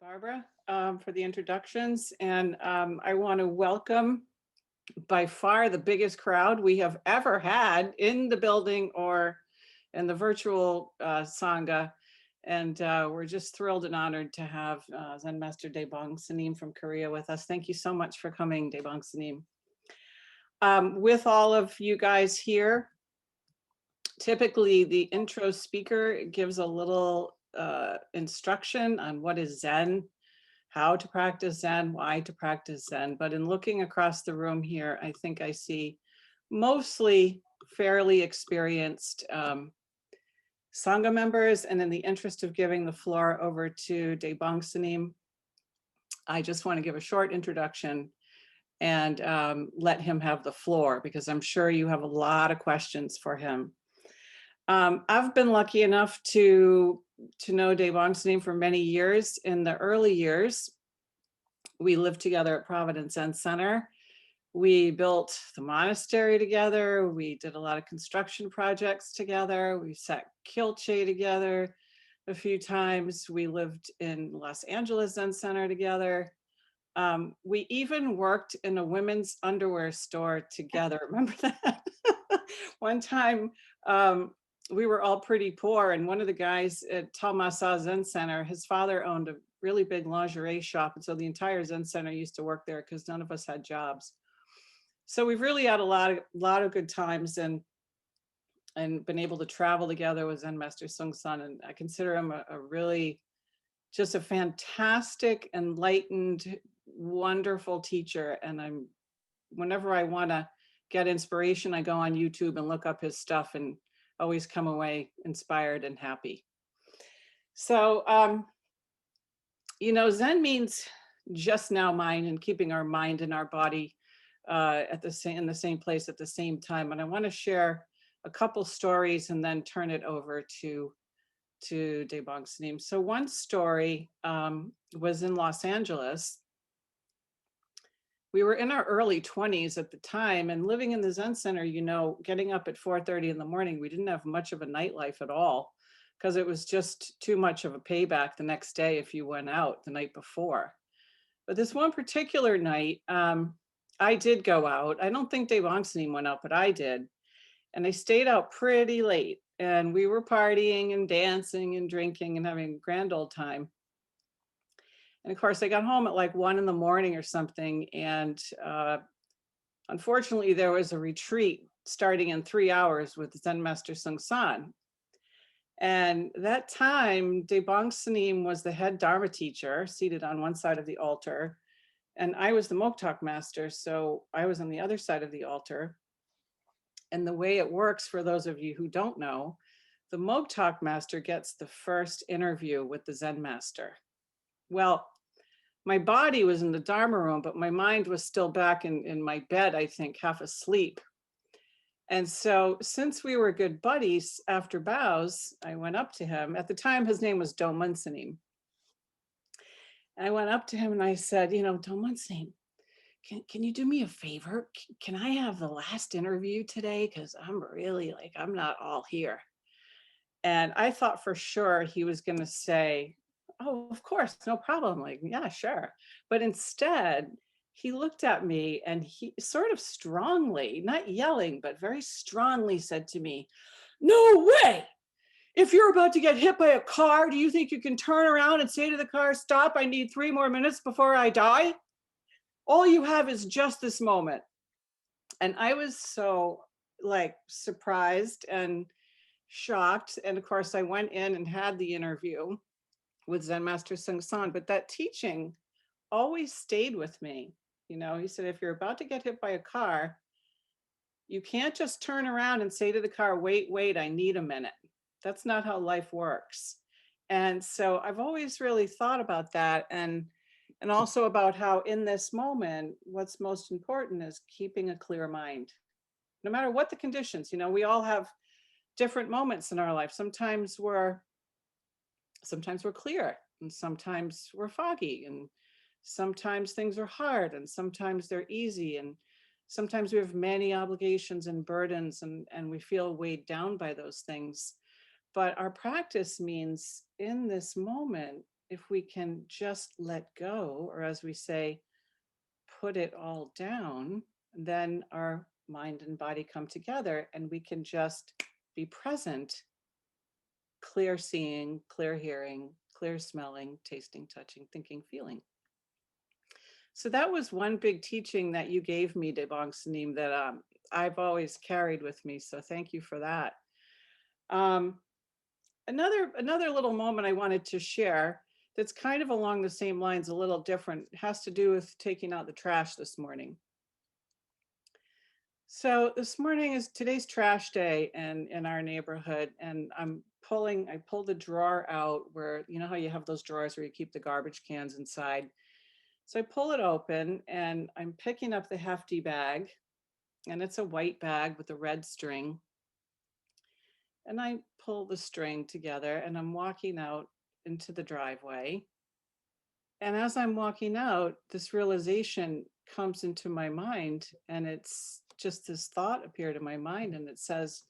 Barbara, for the introductions. And I want to welcome by far the biggest crowd we have ever had in the building or in the virtual Sangha. And we're just thrilled and honored to have Zen Master Daebong Sanim from Korea with us. Thank you so much for coming, Daebong Sanim. With all of you guys here, typically the intro speaker gives a little instruction on what is Zen, how to practice Zen, why to practice Zen. But in looking across the room here, I think I see mostly fairly experienced Sangha members. And in the interest of giving the floor over to Daebong Sanim, I just want to give a short introduction and let him have the floor, because I'm sure you have a lot of questions for him. I've been lucky enough to know Daebong Sanim for many years. In the early years, we lived together at Providence Zen Center. We built the monastery together. We did a lot of construction projects together. We sat Kilche together a few times. We lived in Los Angeles Zen Center together. We even worked in a women's underwear store together. Remember that? One time, we were all pretty poor, and one of the guys at Talmasa Zen Center, his father owned a really big lingerie shop, and so the entire Zen Center used to work there because none of us had jobs. So we've really had a lot of good times and been able to travel together with Zen Master Sung San, and I consider him a really just a fantastic, enlightened, wonderful teacher. And whenever I want to get inspiration, I go on YouTube and look up his stuff and always come away inspired and happy. So, Zen means just now mind, and keeping our mind and our body in the same place at the same time. And I want to share a couple stories and then turn it over to Daebong Sanim. So one story was in Los Angeles. We were in our early 20s at the time, and living in the Zen Center, getting up at 4:30 in the morning, we didn't have much of a nightlife at all, because it was just too much of a payback the next day if you went out the night before. But this one particular night, I did go out. I don't think Daebong Sanim went out, but I did. And I stayed out pretty late, and we were partying and dancing and drinking and having a grand old time. And of course, I got home at like 1 a.m. or something. And unfortunately, there was a retreat starting in 3 hours with Zen Master Sung San. And that time, Daebong Sanim was the head Dharma teacher, seated on one side of the altar. And I was the Moktak master, so I was on the other side of the altar. And the way it works, for those of you who don't know, the Moktak master gets the first interview with the Zen master. Well, my body was in the Dharma room, but my mind was still back in my bed, I think, half asleep. And so since we were good buddies, after bows, I went up to him. At the time, his name was Domun Sanim. I went up to him and I said, Domun Sanim, can you do me a favor? Can I have the last interview today? Because I'm really I'm not all here. And I thought for sure he was going to say, oh, of course, no problem. Yeah, sure. But instead, he looked at me and he sort of strongly, not yelling, but very strongly said to me, no way. If you're about to get hit by a car, do you think you can turn around and say to the car, stop, I need 3 more minutes before I die? All you have is just this moment. And I was so surprised and shocked. And of course, I went in and had the interview with Zen Master Sung San, but that teaching always stayed with me. He said, if you're about to get hit by a car, you can't just turn around and say to the car, wait, I need a minute. That's not how life works. And so I've always really thought about that, and also about how in this moment, what's most important is keeping a clear mind, no matter what the conditions. We all have different moments in our life. Sometimes we're clear, and sometimes we're foggy, and sometimes things are hard, and sometimes they're easy, and sometimes we have many obligations and burdens, and we feel weighed down by those things. But our practice means in this moment, if we can just let go, or as we say, put it all down, then our mind and body come together and we can just be present, clear seeing, clear hearing, clear smelling, tasting, touching, thinking, feeling. So that was one big teaching that you gave me, Debong Sanim, that I've always carried with me. So thank you for that. Um, another little moment I wanted to share that's kind of along the same lines, a little different, has to do with taking out the trash this morning. So this morning is today's trash day and in our neighborhood, and I pulled the drawer out where, you know how you have those drawers where you keep the garbage cans inside. So I pull it open and I'm picking up the hefty bag, and it's a white bag with a red string. And I pull the string together and I'm walking out into the driveway. And as I'm walking out, this realization comes into my mind, and it's just this thought appeared in my mind, and it says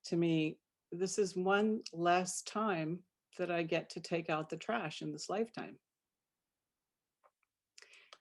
to me, this is one less time that I get to take out the trash in this lifetime.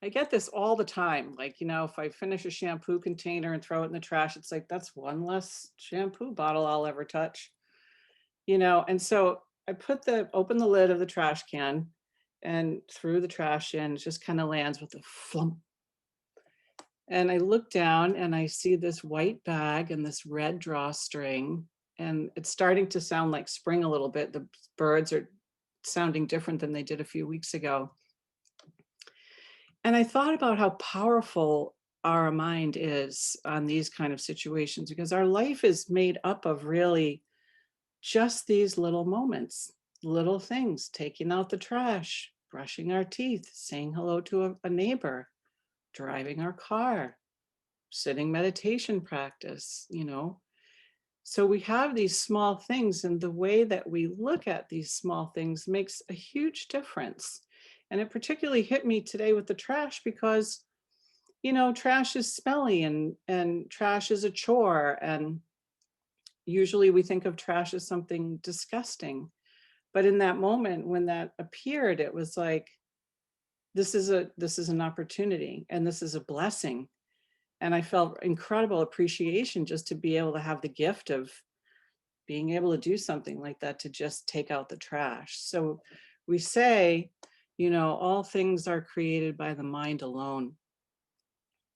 I get this all the time. Like, if I finish a shampoo container and throw it in the trash, it's like, that's one less shampoo bottle I'll ever touch, and so I open the lid of the trash can and threw the trash in. It just kind of lands with a flump. And I look down and I see this white bag and this red drawstring, and it's starting to sound like spring a little bit. The birds are sounding different than they did a few weeks ago. And I thought about how powerful our mind is on these kind of situations, because our life is made up of really just these little moments, little things, taking out the trash, brushing our teeth, saying hello to a neighbor, driving our car, sitting meditation practice, So we have these small things, and the way that we look at these small things makes a huge difference. And it particularly hit me today with the trash because, trash is smelly and trash is a chore. And usually we think of trash as something disgusting. But in that moment when that appeared, it was like, this is an opportunity and this is a blessing. And I felt incredible appreciation just to be able to have the gift of being able to do something like that, to just take out the trash. So we say, all things are created by the mind alone.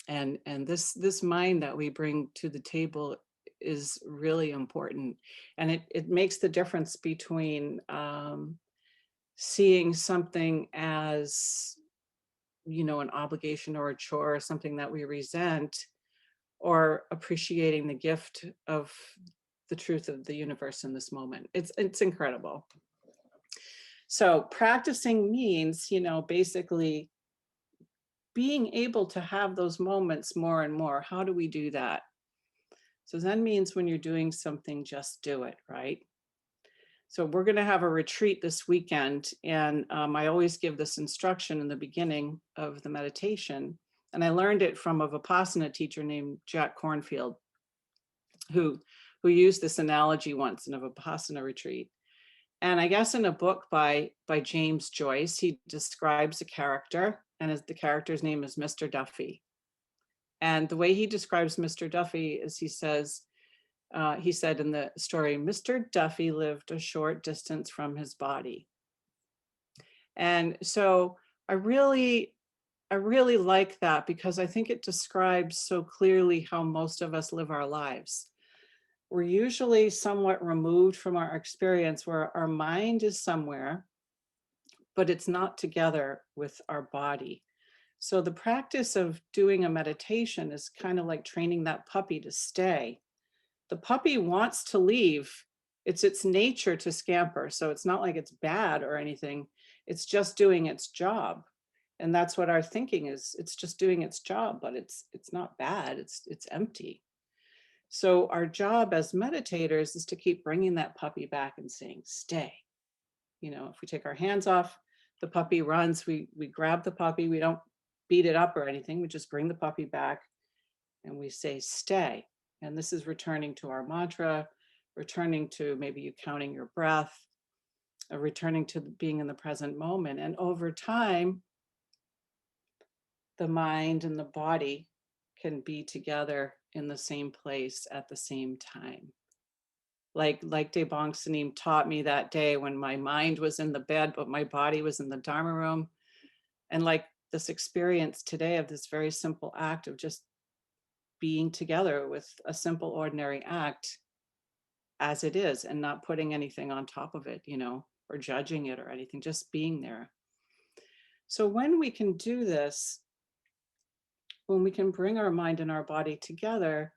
And this mind that we bring to the table is really important. And it makes the difference between seeing something as, an obligation or a chore or something that we resent, or appreciating the gift of the truth of the universe in this moment. It's incredible. So practicing means, basically being able to have those moments more and more. How do we do that? So Zen means when you're doing something, just do it, right? So we're going to have a retreat this weekend, and I always give this instruction in the beginning of the meditation, and I learned it from a Vipassana teacher named Jack Cornfield, who used this analogy once in a Vipassana retreat. And I guess in a book by James Joyce, he describes a character, and the character's name is Mr. Duffy. And the way he describes Mr. Duffy is he said in the story, Mr. Duffy lived a short distance from his body. And so I really like that, because I think it describes so clearly how most of us live our lives. We're usually somewhat removed from our experience, where our mind is somewhere, but it's not together with our body. So the practice of doing a meditation is kind of like training that puppy to stay. The puppy wants to leave. It's its nature to scamper. So it's not like it's bad or anything. It's just doing its job. And that's what our thinking is. It's just doing its job, but it's not bad. It's empty. So our job as meditators is to keep bringing that puppy back and saying, stay. If we take our hands off, the puppy runs, we grab the puppy, we don't beat it up or anything. We just bring the puppy back and we say, stay. And this is returning to our mantra, returning to maybe you counting your breath, returning to being in the present moment. And over time, the mind and the body can be together in the same place at the same time. Like Debong Sanim taught me that day when my mind was in the bed, but my body was in the Dharma room. And like this experience today of this very simple act of just being together with a simple, ordinary act as it is and not putting anything on top of it, or judging it or anything, just being there. So when we can do this, when we can bring our mind and our body together,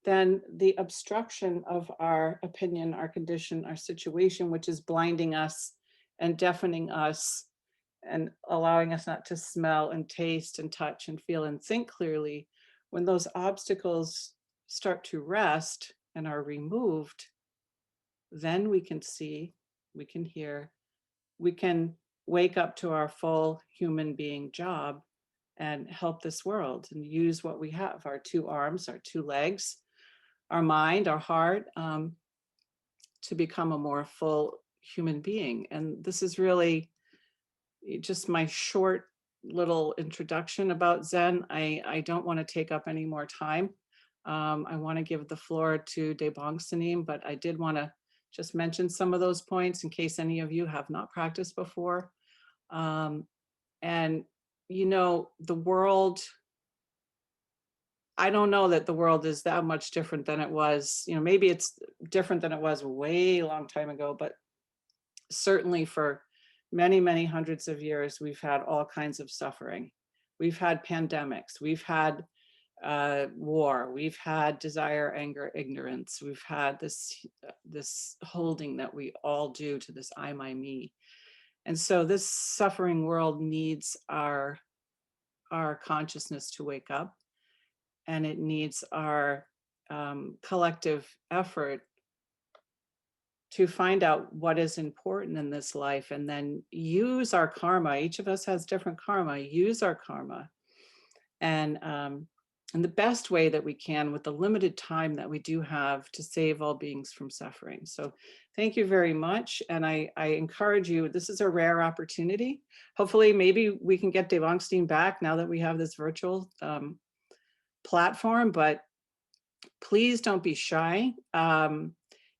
then the obstruction of our opinion, our condition, our situation, which is blinding us and deafening us and allowing us not to smell and taste and touch and feel and think clearly, when those obstacles start to rest and are removed, then we can see, we can hear, we can wake up to our full human being job and help this world and use what we have, our two arms, our two legs, our mind, our heart, to become a more full human being. And this is really just my short little introduction about Zen. I don't want to take up any more time. I want to give the floor to Debong Sanim, but I did want to just mention some of those points in case any of you have not practiced before. And, the world, I don't know that the world is that much different than it was, maybe it's different than it was way long time ago, but certainly for many, many hundreds of years, we've had all kinds of suffering. We've had pandemics, we've had war, we've had desire, anger, ignorance, we've had this holding that we all do to this I, my, me. And so this suffering world needs our consciousness to wake up, and it needs our collective effort to find out what is important in this life and then use our karma. Each of us has different karma, use our karma and in the best way that we can with the limited time that we do have to save all beings from suffering. So thank you very much. And I encourage you, this is a rare opportunity. Hopefully, maybe we can get Debong Sanim back now that we have this virtual platform, but please don't be shy.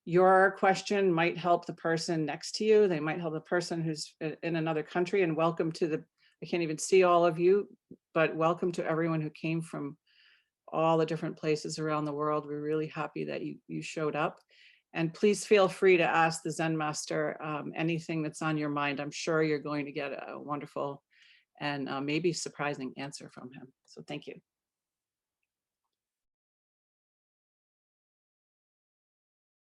Your question might help the person next to you. They might help the person who's in another country. And welcome to I can't even see all of you, but welcome to everyone who came from all the different places around the world. We're really happy that you showed up. And please feel free to ask the Zen Master anything that's on your mind. I'm sure you're going to get a wonderful and maybe surprising answer from him. So thank you.